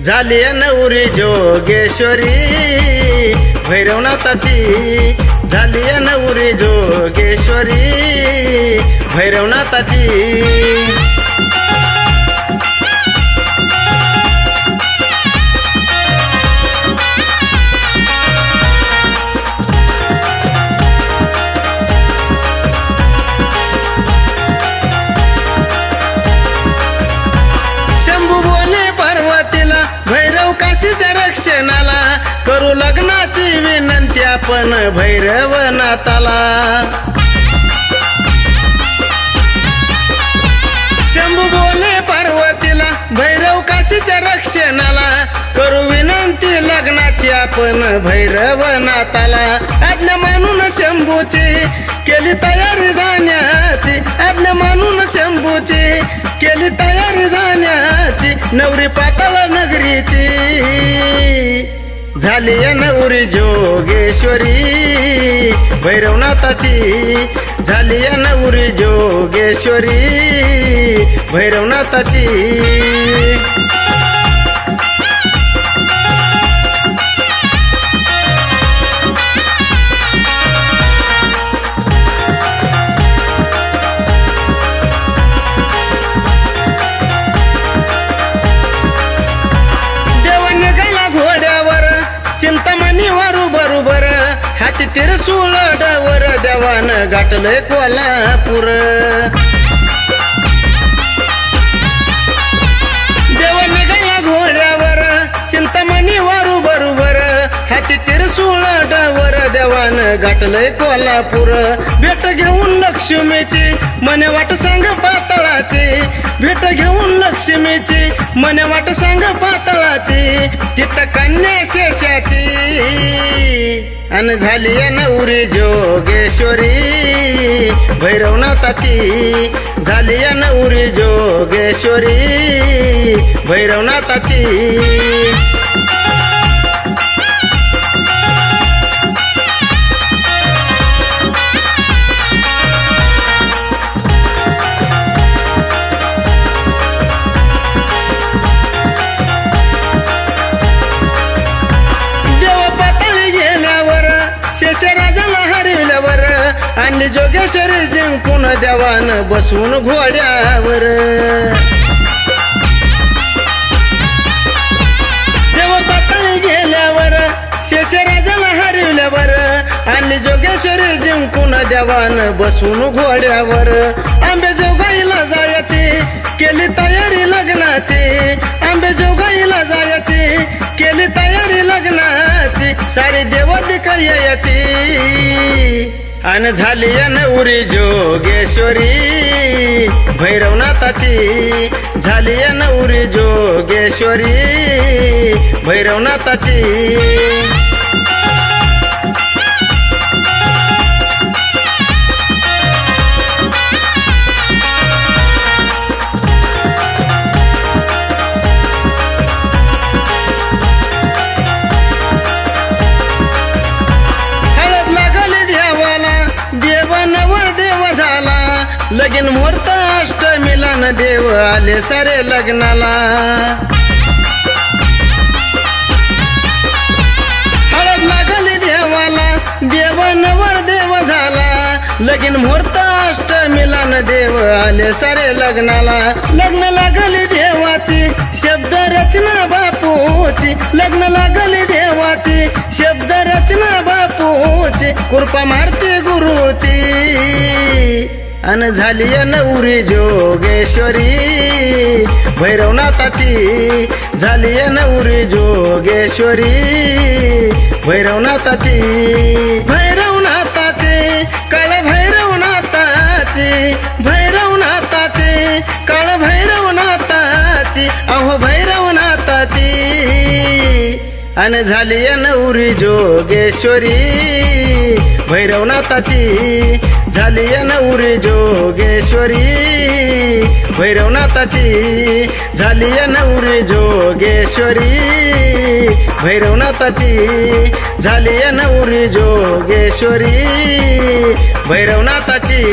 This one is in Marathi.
झाली नवरी जोगेश्वरी भैरवनाथाची झाली नवरी जोगेश्वरी भैरवनाथाची काशीच्या रक्षणाला करू लग्नाची विनंती आपण भैरवनाथाला शंभू बोले पार्वतीला भैरव काशीच्या रक्षणाला करू विनंती लग्नाची आपण भैरवनाथाला आज्ञा मानून शंभूची केली तयारी जाण्याची आज्ञा मानून शंभूची केली तयारी जाण्याची नवरी पाताळ नगरीची झाली नवरी जोगेश्वरी भैरवनाथाची झाली नवरी जोगेश्वरी भैरवनाथाची हाती तिरसूळ डावर देवान गाठलंय कोल्हापूर देवान गया घोड्यावर चिंतामणी वारू बरोबर हाती तिरसूळ डावर देवान गाठलंय कोल्हापूर भेट घेऊन लक्ष्मीची मने वाट सांग पाताळाची भेट घेऊन लक्ष्मीची मने वाट सांग पाताळाची तिथं कन्या शेषाची अन झाली नवरी जोगेश्वरी भैरवनाथाची झाली नवरी जोगेश्वरी भैरवनाथाची शेषराजाला हरविल्यावर आणि जोगेश्वरी जिंकून देवान बसवून घोड्यावर देव पाताळी गेल्यावर शेषराजाला हरविल्यावर आणि जोगेश्वरी जिंकून देवान बसवून घोड्यावर आंबेजोगाईला जायची केली तयारी लग्नाची आंबेजोगाईला जायची केली तयारी लग्नाची सारी देवदिका यायची अन झाली नवरी जोगेश्वरी भैरवनाथाची झाली नवरी जोगेश्वरी भैरवनाथाची लगीन मुहूर्त अष्टमीला न देव आले सारे लग्नाला हळद लागली देवाला देव नवर देव झाला लगीन मुहूर्त अष्टमीला न देव आले सारे लग्नाला लग्न लागली देवाची शब्द रचना बापूची लग्न लागली देवाची शब्द रचना बापूची कृपा मारती गुरुची अन झाली नवरी जोगेश्वरी भैरवनाथाची झाली नवरी जोगेश्वरी भैरवनाथाची भैरवनाथाची काळ भैरवनाथाची भैरवनाथाची काळ भैरवनाथाची अहो भैरवनाथाची अन झाली नवरी जोगेश्वरी भैरवनाथाची झाली नवरी जोगेश्वरी भैरवनाथाची झाली नवरी जोगेश्वरी भैरवनाथाची झाली नवरी जोगेश्वरी भैरवनाथाची।